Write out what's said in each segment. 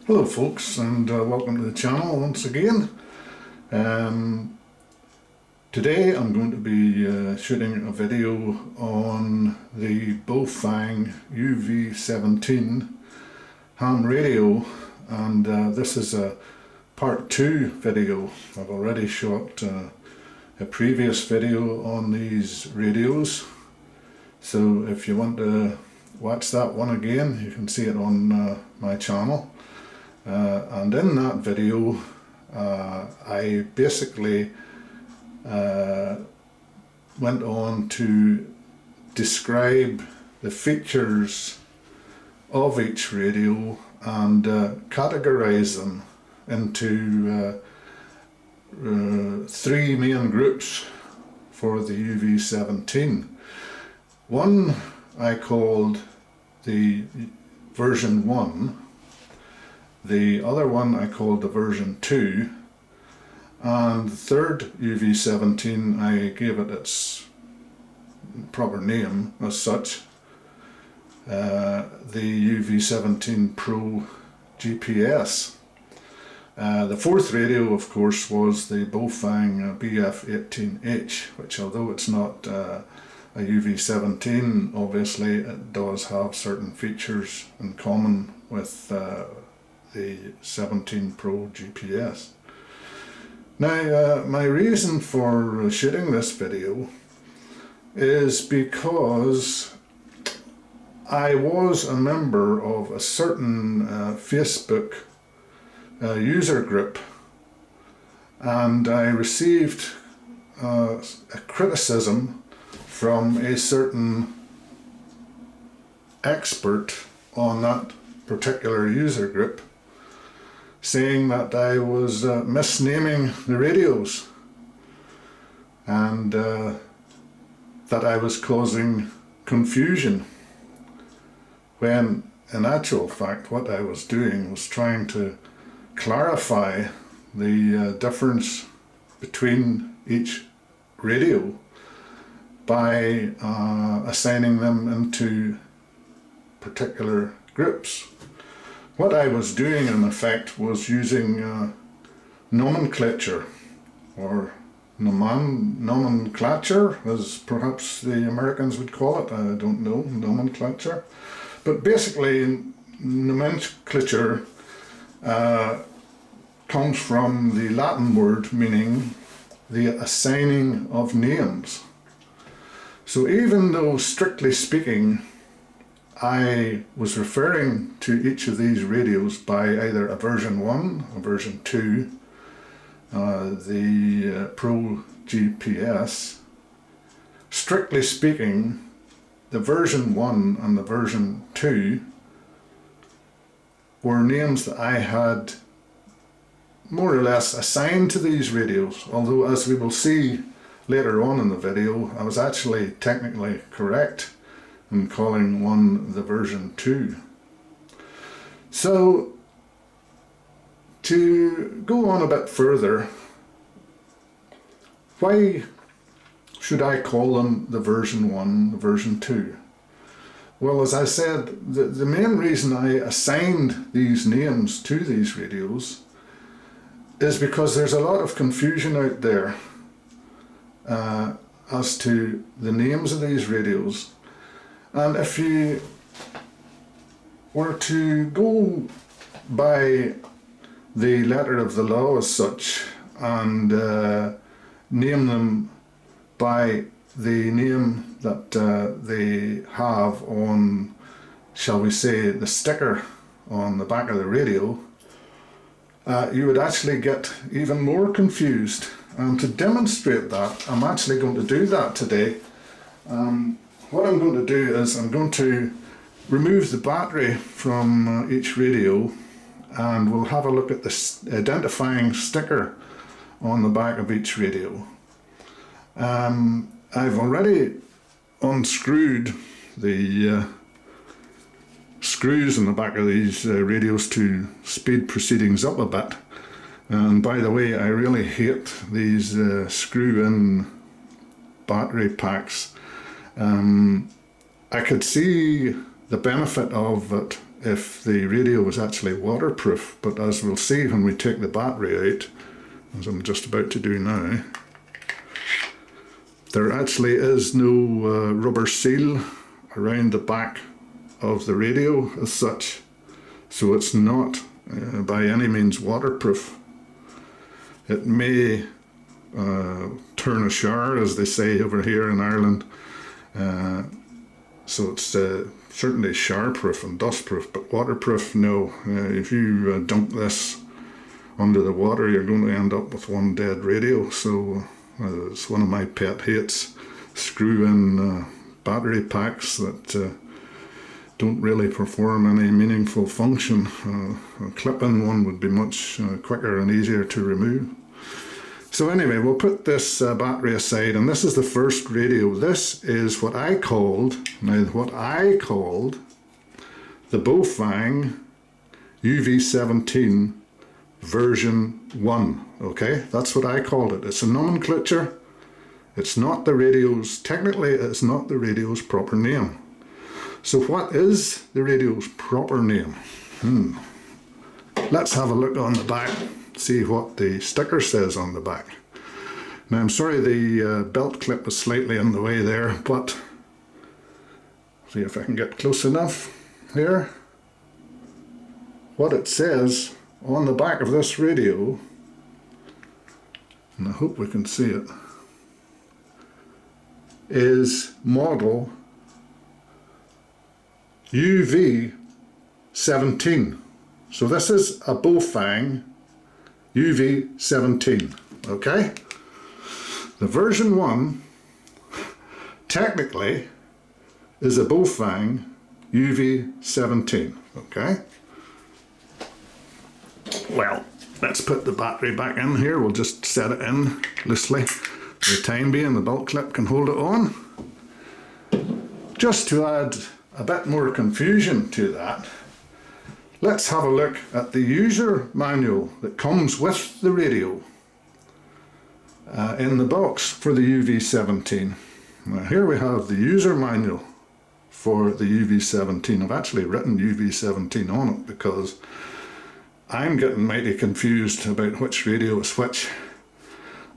Hello folks, and welcome to the channel once again. Today I'm going to be shooting a video on the Baofeng UV17 ham radio, and this is a part 2 video. I've already shot a previous video on these radios, so if you want to watch that one again, you can see it on my channel. And in that video I basically went on to describe the features of each radio and categorize them into three main groups for the UV17. One I called the version 1. The other one I called the version 2, and the third UV17 I gave it its proper name as such, the UV17 Pro GPS. The fourth radio, of course, was the Baofeng BF18H, which, although it's not a UV17, obviously it does have certain features in common with the 17 Pro GPS. Now, my reason for shooting this video is because I was a member of a certain Facebook user group, and I received a criticism from a certain expert on that particular user group, saying that I was misnaming the radios and that I was causing confusion, when in actual fact what I was doing was trying to clarify the difference between each radio by assigning them into particular groups. What I was doing in effect was using nomenclature, or nomenclature as perhaps the Americans would call it. I don't know, nomenclature. But basically nomenclature comes from the Latin word meaning the assigning of names. So even though strictly speaking I was referring to each of these radios by either a version 1, a version 2, the Pro GPS, strictly speaking, the version 1 and the version 2 were names that I had more or less assigned to these radios, although as we will see later on in the video, I was actually technically correct in calling one the version 2. So to go on a bit further, why should I call them the version 1, the version 2? Well, as I said, the main reason I assigned these names to these radios is because there's a lot of confusion out there as to the names of these radios. And if you were to go by the letter of the law as such and name them by the name that they have on, shall we say, the sticker on the back of the radio, you would actually get even more confused. And to demonstrate that, I'm actually going to do that today. What I'm going to do is I'm going to remove the battery from each radio, and we'll have a look at this identifying sticker on the back of each radio. I've already unscrewed the screws in the back of these radios to speed proceedings up a bit. And by the way, I really hate these screw-in battery packs. I could see the benefit of it if the radio is actually waterproof, but as we'll see when we take the battery out, as I'm just about to do now, there actually is no rubber seal around the back of the radio as such, so it's not by any means waterproof. It may turn a shower, as they say over here in Ireland, so it's certainly shower-proof and dust-proof, but waterproof, no. If you dump this under the water, you're going to end up with one dead radio. So it's one of my pet hates, screw-in battery packs that don't really perform any meaningful function. A clip-in one would be much quicker and easier to remove. So anyway, we'll put this battery aside, and this is the first radio. This is what I called the Baofeng UV17 version 1, okay? That's what I called it. It's a nomenclature. It's not the radio's, technically it's not the radio's proper name. So what is the radio's proper name? Let's have a look on the back, see what the sticker says on the back. Now I'm sorry the belt clip is slightly in the way there, but see if I can get close enough here. What it says on the back of this radio, and I hope we can see it, is model UV17. So this is a Baofeng UV17, okay? The version 1 technically is a Baofeng UV17, okay? Well, let's put the battery back in here. We'll just set it in loosely for the time being. The belt clip can hold it on. Just to add a bit more confusion to that, let's have a look at the user manual that comes with the radio in the box for the UV17. Now here we have the user manual for the UV17. I've actually written UV17 on it because I'm getting mighty confused about which radio is which.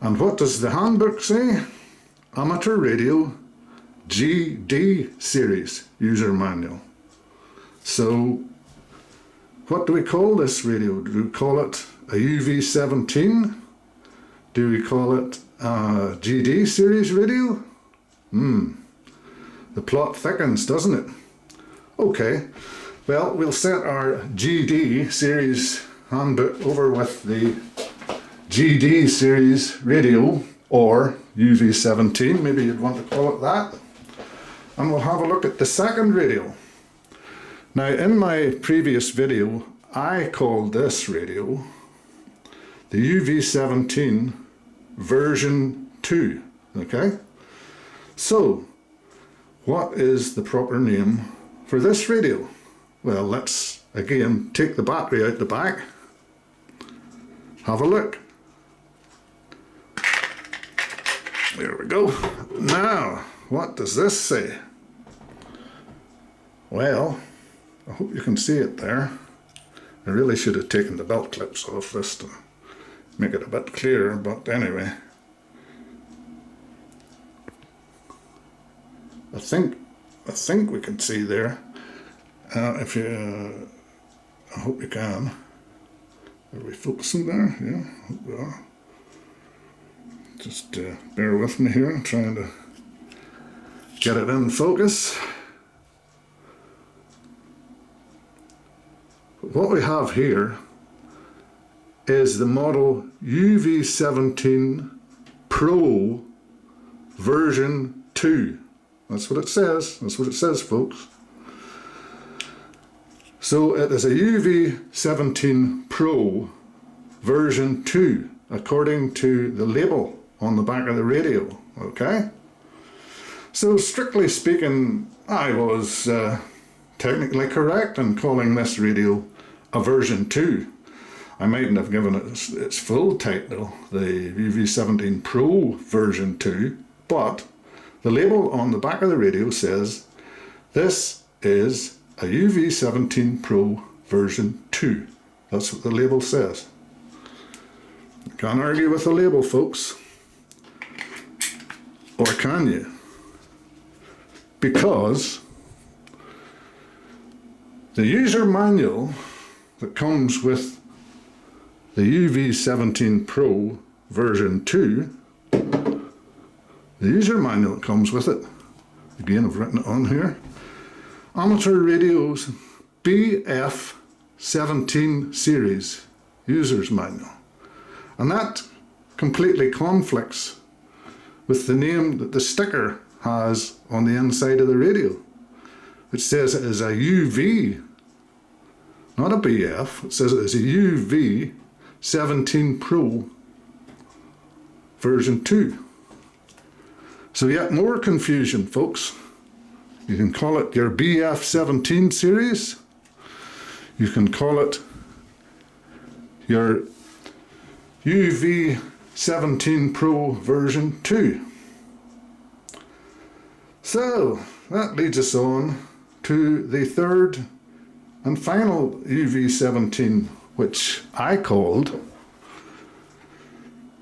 And what does the handbook say? Amateur Radio GD series user manual. So what do we call this radio? Do we call it a UV17? Do we call it a GD series radio? The plot thickens, doesn't it? Okay, well, we'll set our GD series handbook over with the GD series radio, or UV17, maybe you'd want to call it that. And we'll have a look at the second radio. Now, in my previous video, I called this radio the UV17 version 2, okay? So, what is the proper name for this radio? Well, let's again take the battery out the back, have a look. There we go. Now, what does this say? Well, I hope you can see it there. I really should have taken the belt clips off this to make it a bit clearer, but anyway. I think we can see there. If you, I hope you can. Are we focusing there? Yeah, I hope we are. Just bear with me here, I'm trying to get it in focus. What we have here is the model UV17 Pro version 2. That's what it says. That's what it says, folks. So it is a UV17 Pro version 2, according to the label on the back of the radio, okay? So strictly speaking, I was technically correct in calling this radio a version 2. I mightn't have given it its full title, the UV17 Pro version 2, but the label on the back of the radio says this is a UV17 Pro version 2. That's what the label says. You can't argue with the label, folks. Or can you? Because the user manual that comes with the UV17 Pro version 2, the user manual that comes with it, again I've written it on here, amateur radios BF17 series user's manual. And that completely conflicts with the name that the sticker has on the inside of the radio, which says it is a UV, not a BF, it says it is a UV17 Pro version 2. So yet more confusion, folks. You can call it your BF17 series, you can call it your UV17 Pro version 2. So that leads us on to the third and final UV17, which I called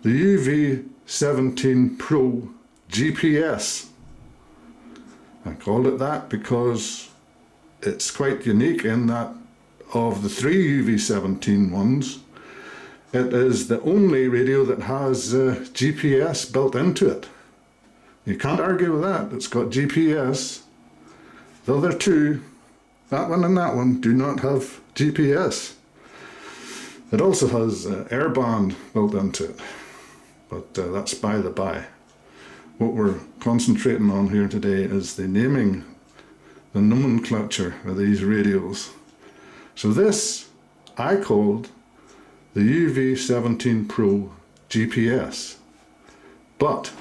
the UV17 Pro GPS. I called it that because it's quite unique in that of the three UV17 ones, it is the only radio that has GPS built into it. You can't argue with that. It's got GPS. The other two, that one and that one, do not have GPS. It also has airband built into it, but that's by the by. What we're concentrating on here today is the naming, the nomenclature of these radios. So this I called the UV17 Pro GPS. But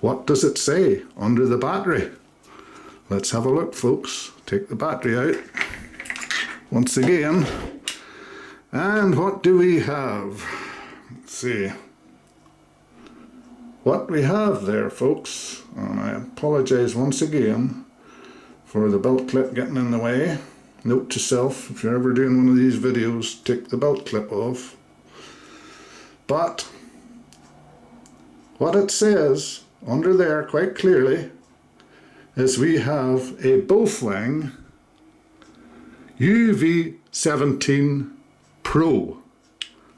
what does it say under the battery? Let's have a look, folks. Take the battery out once again. And what do we have? Let's see. What we have there, folks, and I apologize once again for the belt clip getting in the way. Note to self, if you're ever doing one of these videos, take the belt clip off. But what it says under there quite clearly is we have a Baofeng UV17 Pro.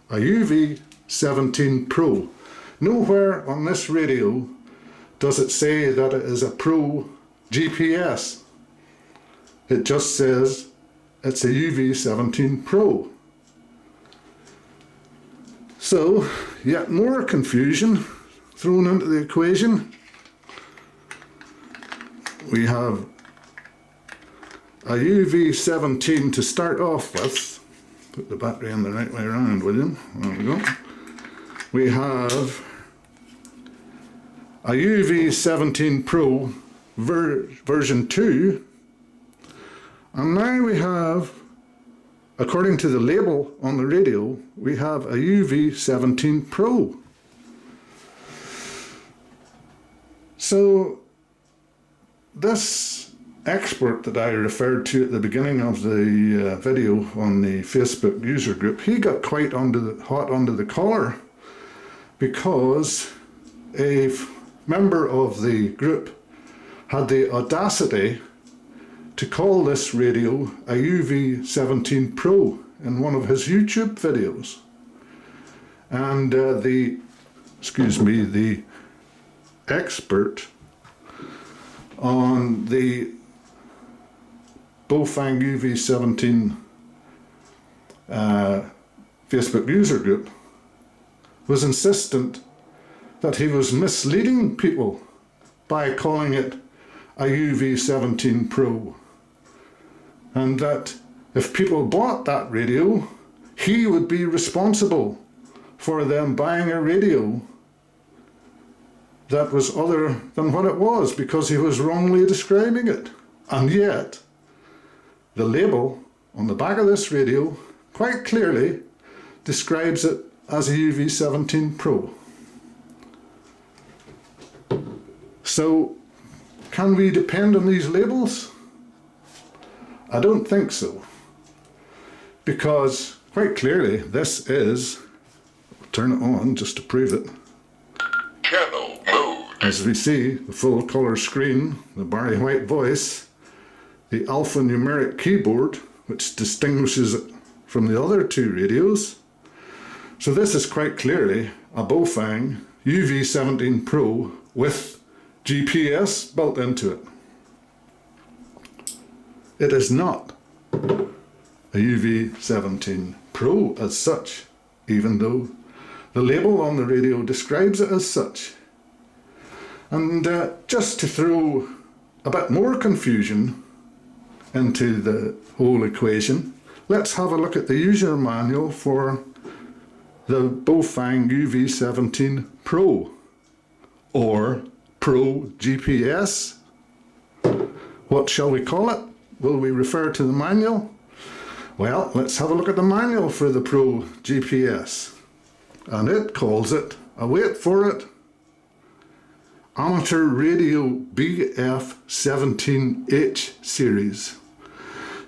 A UV17 Pro. Nowhere on this radio does it say that it is a Pro GPS. It just says it's a UV17 Pro. So, yet more confusion thrown into the equation. We have a UV17 to start off with. Put the battery in the right way around, will you? There we go. We have a UV17 Pro version 2. And now we have, according to the label on the radio, we have a UV17 Pro. So this expert that I referred to at the beginning of the video on the Facebook user group, he got quite hot under the collar because a member of the group had the audacity to call this radio a UV17 Pro in one of his YouTube videos. And the expert on the Baofeng UV17 Facebook user group was insistent that he was misleading people by calling it a UV17 Pro, and that if people bought that radio, he would be responsible for them buying a radio that was other than what it was, because he was wrongly describing it. And yet, the label on the back of this radio quite clearly describes it as a UV17 Pro. So, can we depend on these labels? I don't think so. Because quite clearly this is, turn it on just to prove it. Channel mode. As we see, the full color screen, the Barry White voice, the alphanumeric keyboard, which distinguishes it from the other two radios. So this is quite clearly a Baofeng UV17 Pro with GPS built into it. It is not a UV17 Pro as such, even though the label on the radio describes it as such. And just to throw a bit more confusion into the whole equation, let's have a look at the user manual for the Baofeng UV17 Pro, or Pro GPS. What shall we call it? Will we refer to the manual? Well, let's have a look at the manual for the Pro GPS. And it calls it, wait for it, Amateur Radio BF17H series.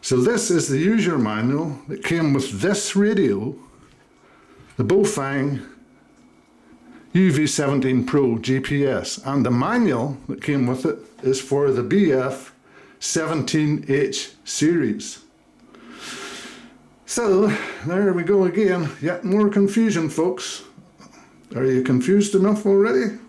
So this is the user manual that came with this radio, the Baofeng UV17 Pro GPS, and the manual that came with it is for the BF17H series. So there we go again, yet more confusion, folks. Are you confused enough already?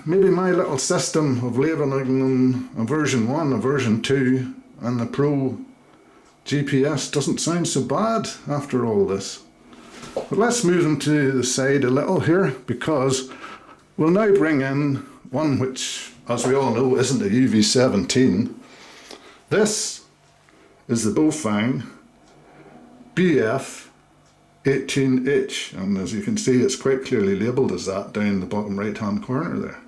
Maybe my little system of labeling them a version 1, a version 2, and the Pro GPS doesn't sound so bad after all this. But let's move them to the side a little here, because we'll now bring in one which, as we all know, isn't a UV17. This is the Baofeng BF18H, and as you can see, it's quite clearly labelled as that down the bottom right hand corner there.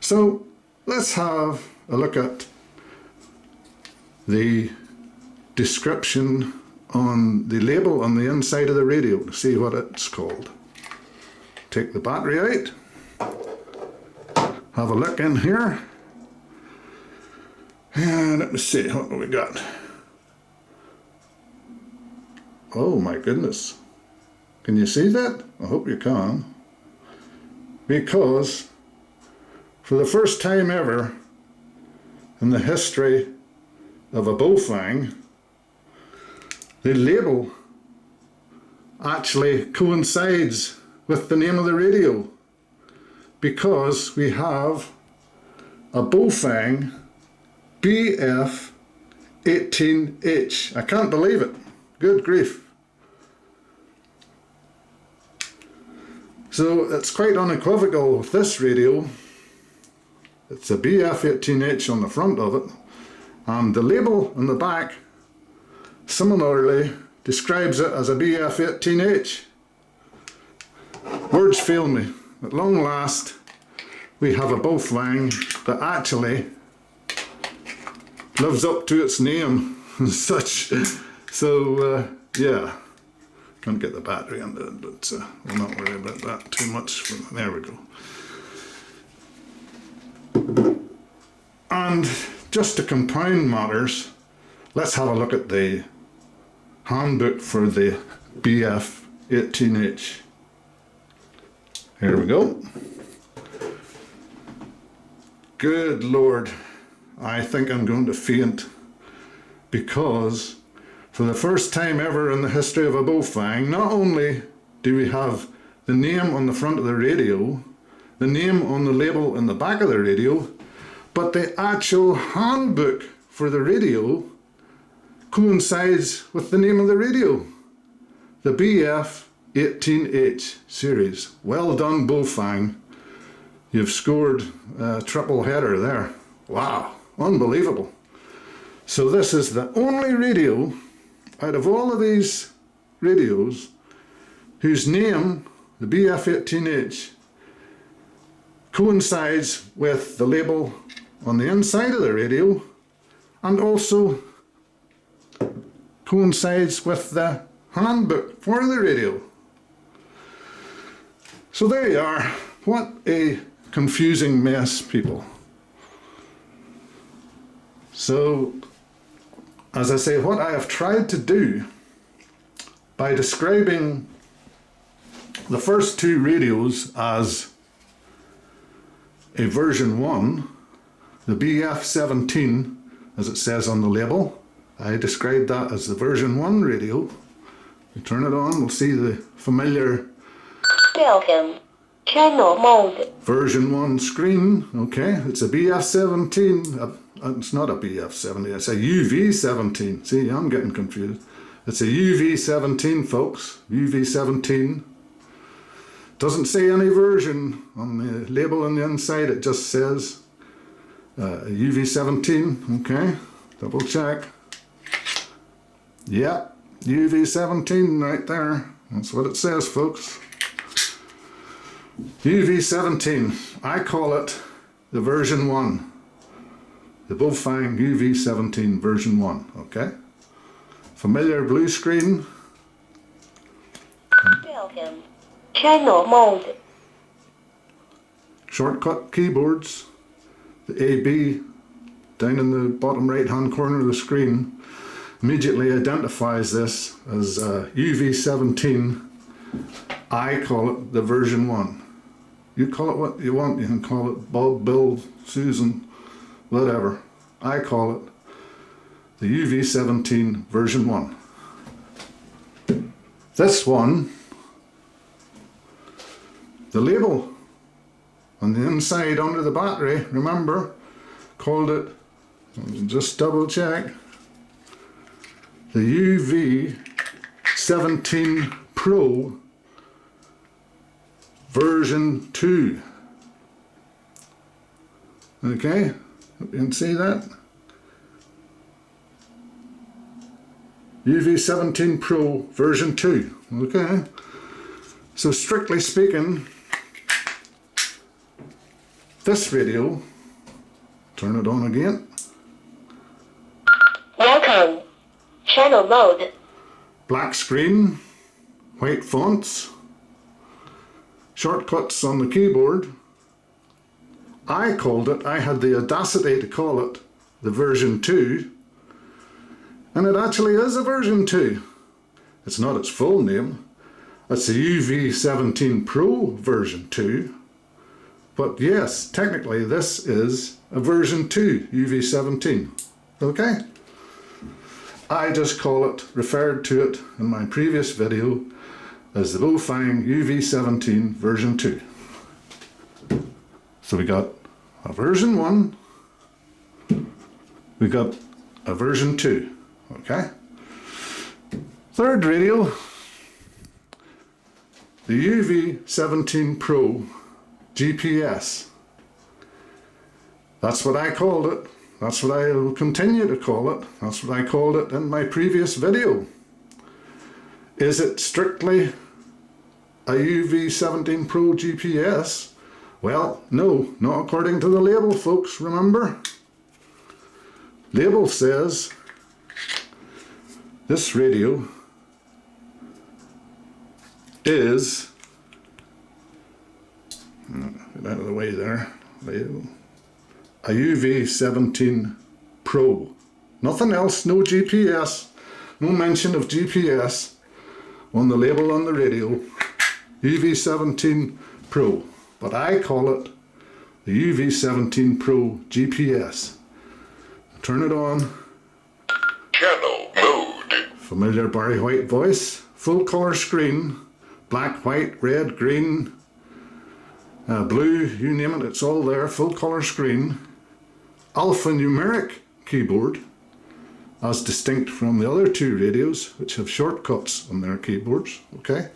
So let's have a look at the description on the label on the inside of the radio to see what it's called. Take the battery out, have a look in here, and let me see what we got. Oh my goodness, can you see that? I hope you can, because for the first time ever in the history of a Baofeng, the label actually coincides with the name of the radio, because we have a Baofeng BF18H. I can't believe it. Good grief. So it's quite unequivocal with this radio. It's a BF18H on the front of it, and the label on the back similarly describes it as a BF18H. Words fail me. At long last, we have a Baofeng that actually lives up to its name as such. So, yeah, can't get the battery into it, but we'll not worry about that too much. There we go. And just to compound matters, let's have a look at the handbook for the BF18H. Here we go. Good Lord, I think I'm going to faint, because for the first time ever in the history of a Baofeng, not only do we have the name on the front of the radio, the name on the label in the back of the radio, but the actual handbook for the radio coincides with the name of the radio, the BF18H series. Well done, Baofeng. You've scored a triple header there. Wow, unbelievable. So this is the only radio out of all of these radios whose name, the BF18H, coincides with the label on the inside of the radio, and also coincides with the handbook for the radio. So there you are. What a confusing mess, people. So, as I say, what I have tried to do by describing the first two radios as a version 1, the BF17, as it says on the label, I described that as the version 1 radio. We turn it on, we'll see the familiar Baofeng channel mode. version 1 screen. Okay, it's a BF17. It's not a BF17, it's a UV17. See, I'm getting confused. It's a UV17, folks. UV17. Doesn't say any version on the label on the inside, it just says UV17. Okay, double check. Yeah, UV17 right there. That's what it says, folks. UV17. I call it the version 1. The Baofeng UV17 version 1. Okay. Familiar blue screen. Baofeng channel mode. Shortcut keyboards. The AB down in the bottom right hand corner of the screen immediately identifies this as UV17. I call it the version 1. You call it what you want. You can call it Bob, Bill, Susan, whatever. I call it the UV17 version 1. This one, the label on the inside under the battery, remember, called it, just double check, the UV17 Pro version 2. Okay, you can see that. UV17 Pro version 2. Okay, so strictly speaking, this radio, turn it on again. Welcome. Channel mode. Black screen, white fonts, shortcuts on the keyboard. I had the audacity to call it the version 2, and it actually is a version 2. It's not its full name. It's the UV17 Pro version 2. But yes, technically this is a version 2 UV17. Okay? I just referred to it in my previous video as the Baofeng UV17 version 2. So we got a version 1, we got a version 2, okay? Third radio, the UV17 Pro GPS. That's what I called it. That's what I will continue to call it. That's what I called it in my previous video. Is it strictly a UV17 Pro GPS? Well, no, not according to the label, folks, remember? Label says this radio is, get out of the way there, a UV17 Pro. Nothing else, no GPS, no mention of GPS on the label on the radio. UV17 Pro. But I call it the UV17 Pro GPS. Turn it on. Channel mode. Familiar Barry White voice. Full color screen. Black, white, red, green, blue, you name it, it's all there. Full color screen. Alphanumeric keyboard, as distinct from the other two radios, which have shortcuts on their keyboards. Okay,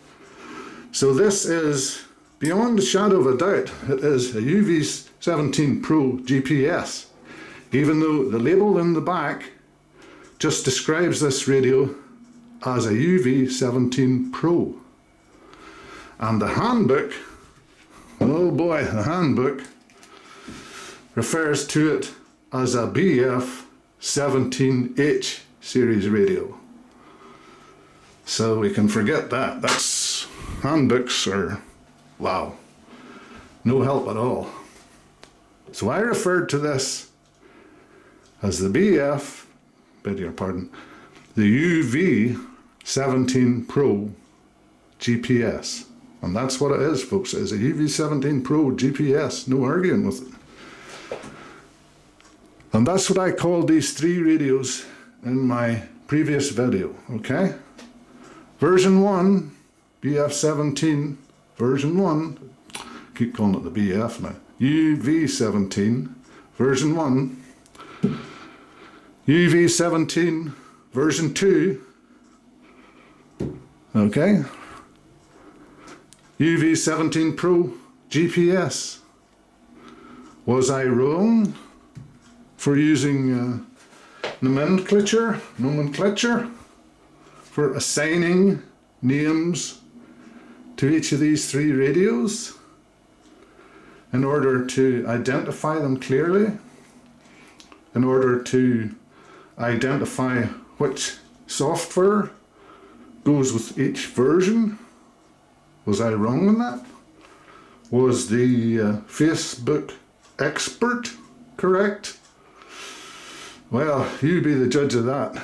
so this is, beyond a shadow of a doubt, it is a UV17 Pro GPS, even though the label in the back just describes this radio as a UV17 Pro. And the handbook, oh boy, the handbook refers to it as a BF17H series radio. So we can forget that. That's, handbooks are, wow, no help at all. So I referred to this as the BF, beg your pardon, the UV17 Pro GPS. And that's what it is, folks. It is a UV17 Pro GPS. No arguing with it. And that's what I called these three radios in my previous video, okay? Version 1, BF17, version 1, keep calling it the BF now, UV17, version 1, UV17, version 2, okay? UV17 Pro GPS. Was I wrong for using nomenclature for assigning names to each of these three radios in order to identify them clearly, in order to identify which software goes with each version? Was I wrong on that? Was the Facebook expert correct? Well, you be the judge of that.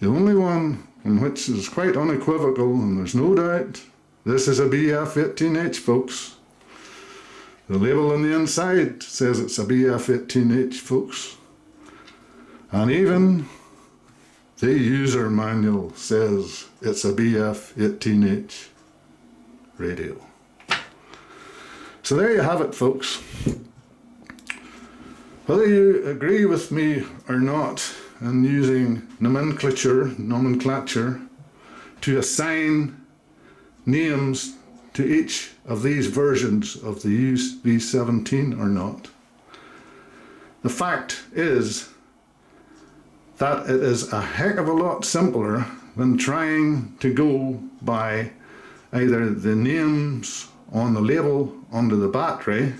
The only one in which is quite unequivocal, and there's no doubt, this is a BF18H, folks. The label on the inside says it's a BF18H, folks. And even the user manual says it's a BF18H radio. So there you have it, folks. Whether you agree with me or not in using nomenclature to assign names to each of these versions of the UV17 or not, the fact is that it is a heck of a lot simpler than trying to go by either the names on the label under the battery,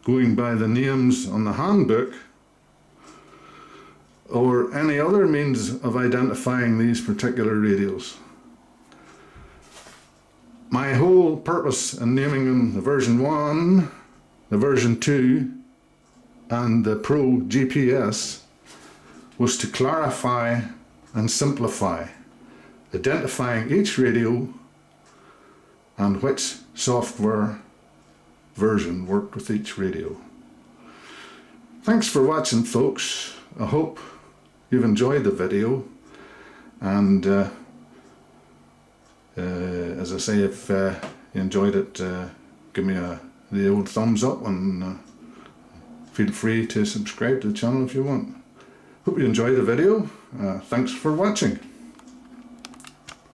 going by the names on the handbook, or any other means of identifying these particular radios. My whole purpose in naming them the version 1, the version 2, and the Pro GPS was to clarify and simplify, identifying each radio and which software version worked with each radio. Thanks for watching, folks. I hope you've enjoyed the video, and as I say, if you enjoyed it, give me the old thumbs up, and feel free to subscribe to the channel if you want. Hope you enjoyed the video. Thanks for watching.